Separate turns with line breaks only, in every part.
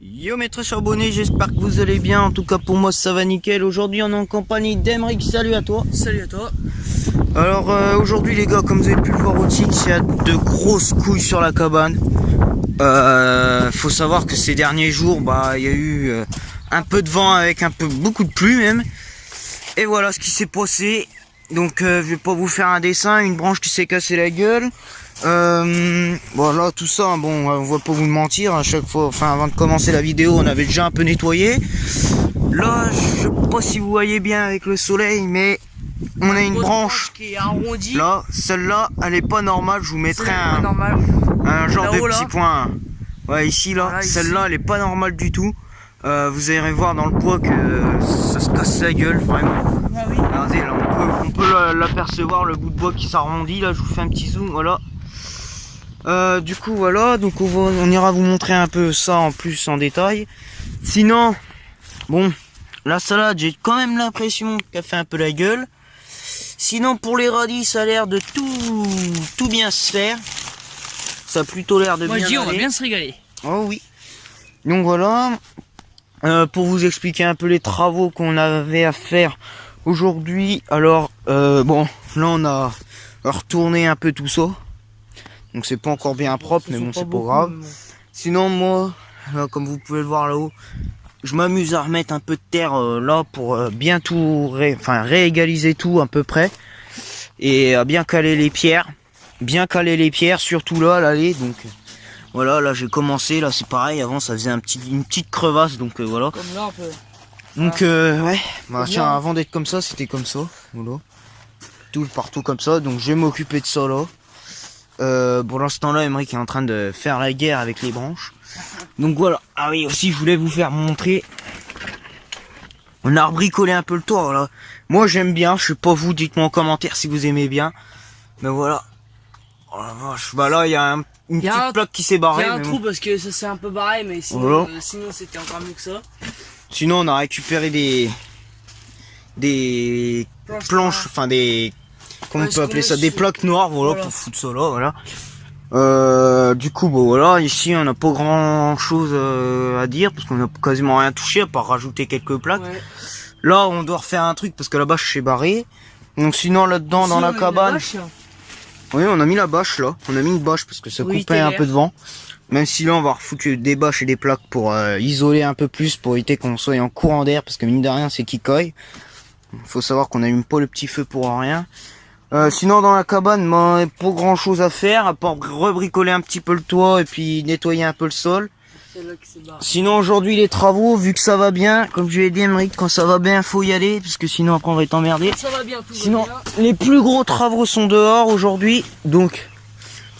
Yo mes très chers abonnés, j'espère que vous allez bien. En tout cas pour moi ça va nickel. Aujourd'hui on est en compagnie d'Emeric. Salut à toi.
Salut à toi.
Alors aujourd'hui les gars, comme vous avez pu le voir au titre, il y a de grosses couilles sur la cabane. Faut savoir que ces derniers jours il y a eu un peu de vent avec beaucoup de pluie même. Et voilà ce qui s'est passé. Donc je vais pas vous faire un dessin, une branche qui s'est cassée la gueule. Voilà tout ça, bon on va pas vous mentir, à chaque fois, enfin avant de commencer la vidéo on avait déjà un peu nettoyé. Là je sais pas si vous voyez bien avec le soleil, mais on a une branche
qui est arrondie.
Là, celle-là elle est pas normale, je vous mettrai un genre de petit point. Ouais ici là, voilà, celle-là elle est pas normale du tout. Vous allez voir dans le poids que ça se casse la gueule vraiment.
Ah oui.
Regardez là, on peut l'apercevoir, le bout de bois qui s'arrondit là, je vous fais un petit zoom, voilà. Du coup voilà, donc on ira vous montrer un peu ça en plus en détail. Sinon, bon, la salade j'ai quand même l'impression qu'elle fait un peu la gueule. Sinon pour les radis ça a l'air de tout bien se faire. Ça a plutôt l'air de
bien. Moi je dis on va
aller.
bien se régaler.
Oh oui. Donc voilà, pour vous expliquer un peu les travaux qu'on avait à faire aujourd'hui. Alors bon, là on a retourné un peu tout ça. Donc c'est pas encore bien propre, mais bon c'est pas grave. Sinon moi, là, comme vous pouvez le voir là-haut, je m'amuse à remettre un peu de terre là pour bien tout réégaliser tout à peu près. Et à bien caler les pierres. Bien caler les pierres, surtout là, l'allée. Donc voilà, là j'ai commencé, là c'est pareil, avant ça faisait une petite crevasse, donc voilà.
Comme là un peu.
Donc ouais, bah tiens, avant d'être comme ça, c'était comme ça. Voilà. Tout partout comme ça, donc je vais m'occuper de ça là. Pour l'instant là, Emeric est en train de faire la guerre avec les branches. Donc voilà. Ah oui, aussi je voulais vous faire montrer. On a rebricolé un peu le toit, voilà. Moi j'aime bien, je sais pas vous, dites-moi en commentaire si vous aimez bien. Mais voilà. Oh la vache, bah là il y a une petite plaque qui s'est barrée.
Il y a un trou parce que ça c'est un peu barré, mais sinon,
voilà.
Sinon c'était encore mieux que ça.
Sinon on a récupéré des planches, enfin des... Comment on peut appeler ça, des plaques noires, voilà, pour foutre ça là, voilà. Du coup, bon voilà, ici on n'a pas grand chose à dire parce qu'on a quasiment rien touché à part rajouter quelques plaques. Ouais. Là, on doit refaire un truc parce que la bâche s'est barrée. Donc sinon là-dedans, dans la cabane, oui, on a mis la bâche là. On a mis une bâche parce que ça coupait un peu de vent. Même si là, on va refoutre des bâches et des plaques pour isoler un peu plus, pour éviter qu'on soit en courant d'air parce que mine de rien, c'est qui coille. Faut savoir qu'on n'allume pas le petit feu pour rien. Sinon dans la cabane, pas grand chose à faire à part rebricoler un petit peu le toit et puis nettoyer un peu le sol. Sinon aujourd'hui les travaux, vu que ça va bien, comme je l'ai dit Emeric, quand ça va bien faut y aller parce que sinon après on va être emmerdé.
Ça va bien, tout
sinon
va bien.
Les plus gros travaux sont dehors aujourd'hui, donc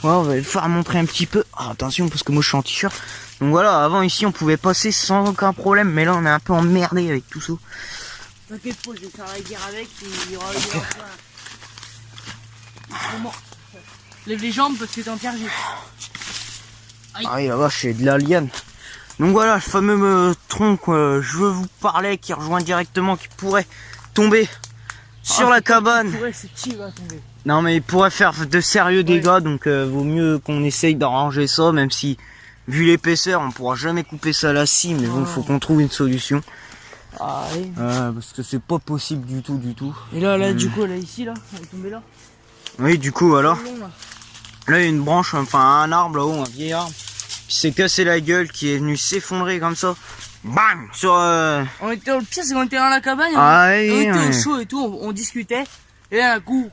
voilà, on va le faire montrer un petit peu. Ah, attention parce que moi je suis en t-shirt. Donc voilà, avant ici on pouvait passer sans aucun problème, mais là on est un peu emmerdé avec tout ça.
T'inquiète pas, je vais faire la guerre avec, il y aura Lève les jambes parce que t'es en terre.
Ah oui, la vache, c'est de la liane. Donc voilà, le fameux tronc que je veux vous parler, qui rejoint directement, qui pourrait tomber sur la cabane. Non mais il pourrait faire de sérieux dégâts, donc vaut mieux qu'on essaye d'arranger ça, même si, vu l'épaisseur, on pourra jamais couper ça à la scie, mais bon, faut qu'on trouve une solution.
Ah oui.
Parce que c'est pas possible du tout.
Et là, du coup, là, ici, là, elle est tombée là.
Oui, du coup, voilà. Là, il y a une branche, enfin un arbre là-haut, un vieil arbre, qui s'est cassé la gueule, qui est venu s'effondrer comme ça. Bam sur
On était au pire, c'est qu'on était dans la cabane,
on
était au chaud et tout, on discutait. Et là, un coup,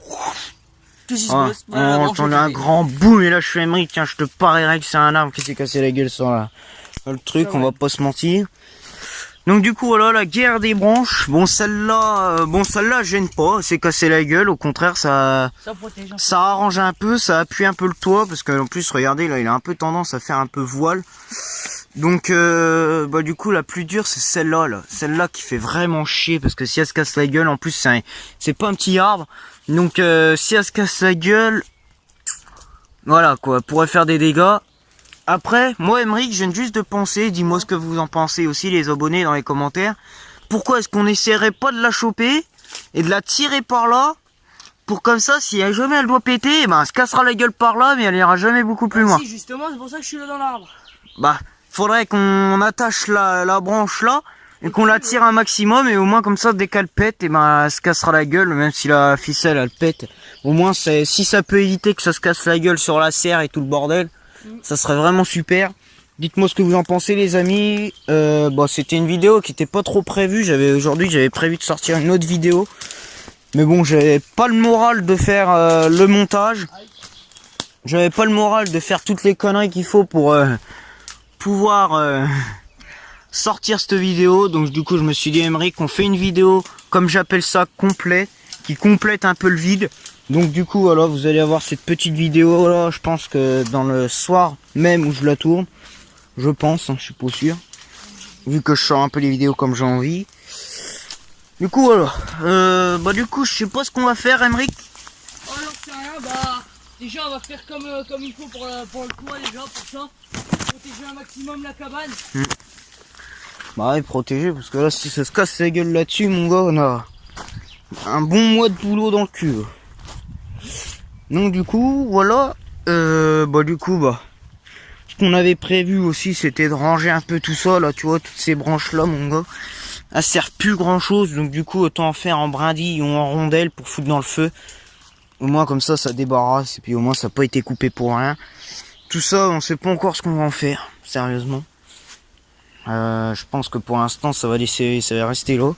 qu'est-ce qui se passe?
On entendait un grand boum, et là je suis Emeric, tiens, je te parierais que c'est un arbre qui s'est cassé la gueule sur le truc, on va pas se mentir. Donc du coup voilà, la guerre des branches. Bon celle-là gêne pas, c'est cassé la gueule, au contraire ça arrange un peu, ça appuie un peu le toit parce qu'en plus regardez là, il a un peu tendance à faire un peu voile. Donc du coup la plus dure c'est celle-là celle-là qui fait vraiment chier parce que si elle se casse la gueule, en plus c'est pas un petit arbre. Donc si elle se casse la gueule, voilà quoi, elle pourrait faire des dégâts. Après, moi Emeric, je viens juste de penser, dis-moi ce que vous en pensez aussi les abonnés dans les commentaires. Pourquoi est-ce qu'on n'essaierait pas de la choper et de la tirer par là pour comme ça, si jamais elle doit péter, ben, elle se cassera la gueule par là, mais elle ira jamais beaucoup plus loin.
Si, justement, c'est pour ça que je suis là dans l'arbre.
Bah, faudrait qu'on attache la branche là, et qu'on la tire un maximum, et au moins comme ça, dès qu'elle pète, et ben, elle se cassera la gueule, même si la ficelle, elle pète. Au moins, si ça peut éviter que ça se casse la gueule sur la serre et tout le bordel, ça serait vraiment super. Dites-moi ce que vous en pensez, les amis. Bon, c'était une vidéo qui était pas trop prévue. Aujourd'hui, j'avais prévu de sortir une autre vidéo. Mais bon, j'avais pas le moral de faire le montage. J'avais pas le moral de faire toutes les conneries qu'il faut pour pouvoir sortir cette vidéo. Donc du coup, je me suis dit, Aymeric, on fait une vidéo, comme j'appelle ça, complet, qui complète un peu le vide. Donc du coup, alors, vous allez avoir cette petite vidéo là. Je pense que dans le soir même où je la tourne, je pense, hein, je suis pas sûr, vu que je sors un peu les vidéos comme j'ai envie. Du coup, alors, bah du coup, je sais pas ce qu'on va faire, Aymeric.
Oh non, c'est rien, bah, déjà, on va faire comme il faut pour le toit, déjà, pour ça. Protéger un maximum la cabane.
Bah ouais, protéger, parce que là, si ça se casse la gueule là-dessus, mon gars, on a un bon mois de boulot dans le cul. Donc du coup, voilà, bah du coup, bah, ce qu'on avait prévu aussi, c'était de ranger un peu tout ça, là, tu vois, toutes ces branches-là, mon gars. Elles servent plus grand-chose, donc du coup, autant en faire en brindilles ou en rondelles pour foutre dans le feu. Au moins, comme ça débarrasse, et puis au moins, ça n'a pas été coupé pour rien. Tout ça, on sait pas encore ce qu'on va en faire, sérieusement. Je pense que pour l'instant, ça va rester là.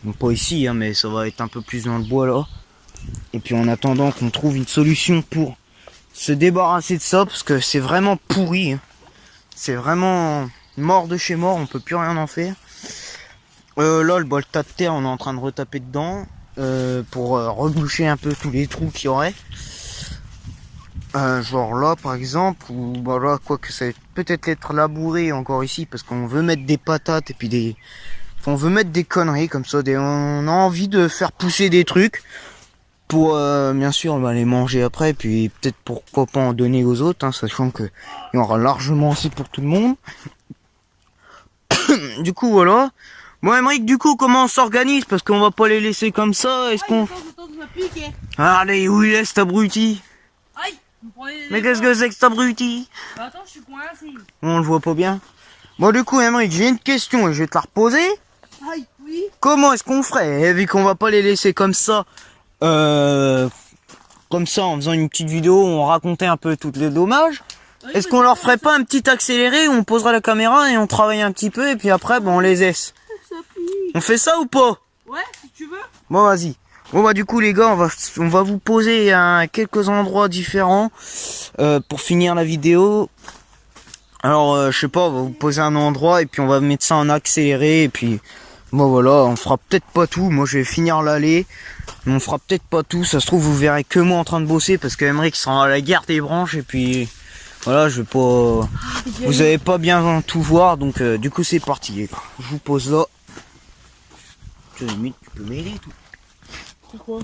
Donc pas ici, hein, mais ça va être un peu plus dans le bois, là. Et puis en attendant qu'on trouve une solution pour se débarrasser de ça, parce que c'est vraiment pourri, hein. C'est vraiment mort de chez mort, on peut plus rien en faire. Là, le tas de terre, on est en train de retaper dedans pour reboucher un peu tous les trous qu'il y aurait. Genre là, par exemple, ou bah là, quoi que ça va peut-être être labouré encore ici, parce qu'on veut mettre des patates et puis on veut mettre des conneries comme ça. On a envie de faire pousser des trucs pour bien sûr bah, les manger après, puis peut-être pourquoi pas en donner aux autres, hein, sachant que il y aura largement assez pour tout le monde. Du coup, voilà. Bon, Aymeric, du coup, comment on s'organise? Parce qu'on va pas les laisser comme ça. Est-ce qu'on... Allez, où il est cet abruti?
Aïe,
mais qu'est-ce que c'est que cet abruti?
Bah attends, je suis coincé.
On le voit pas bien. Bon, du coup, Aymeric, j'ai une question et je vais te la reposer.
Aïe, oui.
Comment est-ce qu'on ferait, vu qu'on va pas les laisser comme ça, en faisant une petite vidéo où on racontait un peu tous les dommages?
Oui,
Est-ce qu'on leur ferait pas un petit accéléré où on poserait la caméra et on travaille un petit peu et puis après, bon, on les laisse? On fait ça ou pas?
Ouais, si tu veux.
Bon, vas-y. Bon, bah, du coup, les gars, on va vous poser à quelques endroits différents pour finir la vidéo. Alors, je sais pas, on va vous poser un endroit et puis on va mettre ça en accéléré et puis, bon, voilà, on fera peut-être pas tout. Moi, je vais finir l'aller. Mais on fera peut-être pas tout. Ça se trouve, vous verrez que moi en train de bosser parce que Aymeric sera à la guerre des branches et puis, voilà, je vais pas... Vous avez pas bien tout voir, donc du coup, c'est parti, les gars. Je vous pose là. Limite, tu peux m'aider tout.
Pourquoi?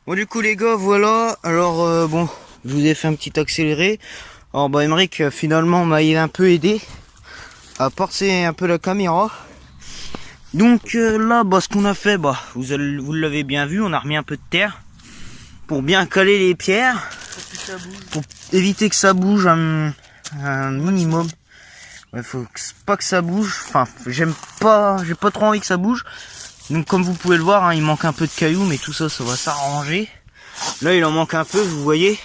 Bon du coup les gars, voilà. Alors bon, je vous ai fait un petit accéléré. Alors bah Emeric finalement m'a un peu aidé à porter un peu la caméra. Donc là, bah ce qu'on a fait, bah vous l'avez bien vu, on a remis un peu de terre pour bien caler les pierres, pour éviter que ça bouge un minimum. Il faut pas que ça bouge. Enfin, j'ai pas trop envie que ça bouge. Donc comme vous pouvez le voir, hein, il manque un peu de cailloux, mais tout ça, ça va s'arranger. Là, il en manque un peu, vous voyez.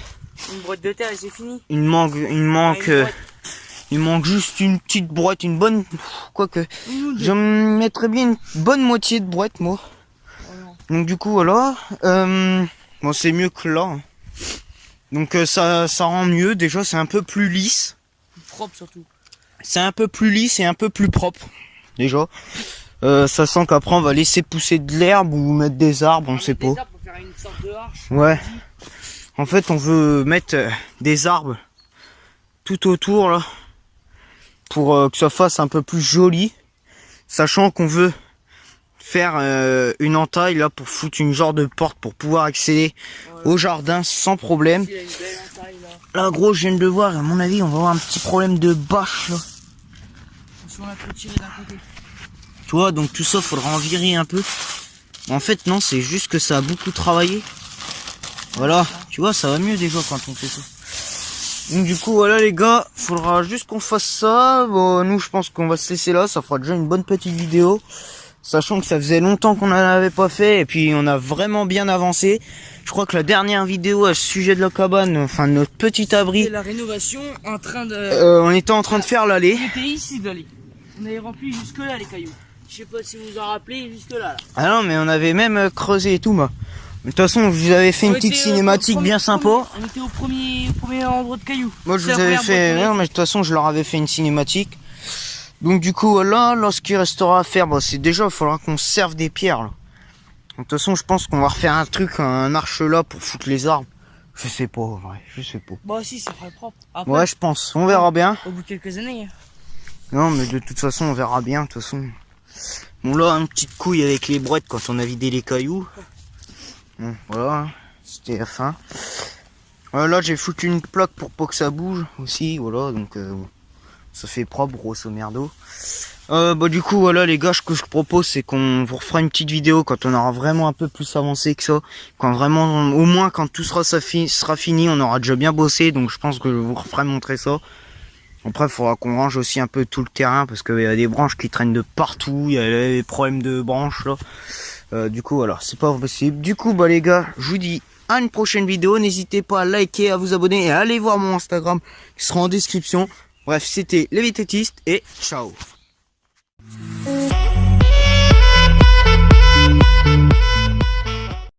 Une boîte de terre et c'est fini.
Il manque juste une petite boîte, une bonne. Quoique, je mettrais bien une bonne moitié de boîte, moi. Donc du coup, voilà. Bon, c'est mieux que là. Hein. Donc ça rend mieux. Déjà, c'est un peu plus lisse.
Plus propre surtout.
C'est un peu plus lisse et un peu plus propre. Déjà. Sachant qu'après, on va laisser pousser de l'herbe ou mettre des arbres, on sait pas.
Des arbres pour faire une sorte de arche.
Ouais. En fait, on veut mettre des arbres tout autour là. Pour que ça fasse un peu plus joli. Sachant qu'on veut faire une entaille là pour foutre une genre de porte pour pouvoir accéder au jardin sans problème.
Il a une belle entaille, là.
Là gros, je viens de le voir, à mon avis on va avoir un petit problème de bâche là.
On l'a clôturé d'un côté.
Tu vois, donc tout ça faudra en virer un peu. En fait non, c'est juste que ça a beaucoup travaillé. Voilà, tu vois, ça va mieux déjà quand on fait ça. Donc du coup voilà les gars, faudra juste qu'on fasse ça. Bon, nous je pense qu'on va se laisser là, ça fera déjà une bonne petite vidéo. Sachant que ça faisait longtemps qu'on n'en avait pas fait et puis on a vraiment bien avancé. Je crois que la dernière vidéo à ce sujet de la cabane, enfin de notre petit abri,
c'est la rénovation en train de...
on était en train de faire l'allée.
On était ici de l'allée. On avait rempli jusque là les cailloux. Je sais pas si vous vous en rappelez, jusque là.
Ah non mais on avait même creusé et tout moi. De toute façon, je vous avais fait une petite cinématique bien sympa.
On était au premier endroit de cailloux.
Moi, je vous avais fait... Non, mais de toute façon, je leur avais fait une cinématique. Donc, du coup, là, ce qu'il restera à faire, bah, c'est déjà, il faudra qu'on serve des pierres, là. Donc, de toute façon, je pense qu'on va refaire un truc, un arche là, pour foutre les arbres. Je sais pas, ouais, je sais pas.
Bah, si, ça fera propre. Après,
ouais, je pense. On verra bien.
Au bout de quelques années.
Non, mais de toute façon, on verra bien, de toute façon. Bon, là, une petite couille avec les brouettes quand on a vidé les cailloux. Bon, voilà, c'était la fin. Là, j'ai foutu une plaque pour pas que ça bouge aussi, voilà, donc ça fait propre, grosso merdo. Bah du coup, voilà les gars, ce que je propose, c'est qu'on vous refera une petite vidéo quand on aura vraiment un peu plus avancé que ça. Quand vraiment, au moins quand tout sera fini, on aura déjà bien bossé, donc je pense que je vous referai montrer ça. Après, il faudra qu'on range aussi un peu tout le terrain, parce qu'il y a des branches qui traînent de partout, il y a des problèmes de branches là. Du coup voilà, c'est pas possible. Du coup bah les gars, je vous dis à une prochaine vidéo. N'hésitez pas à liker, à vous abonner et à aller voir mon Instagram qui sera en description. Bref, c'était les Vététistes et ciao.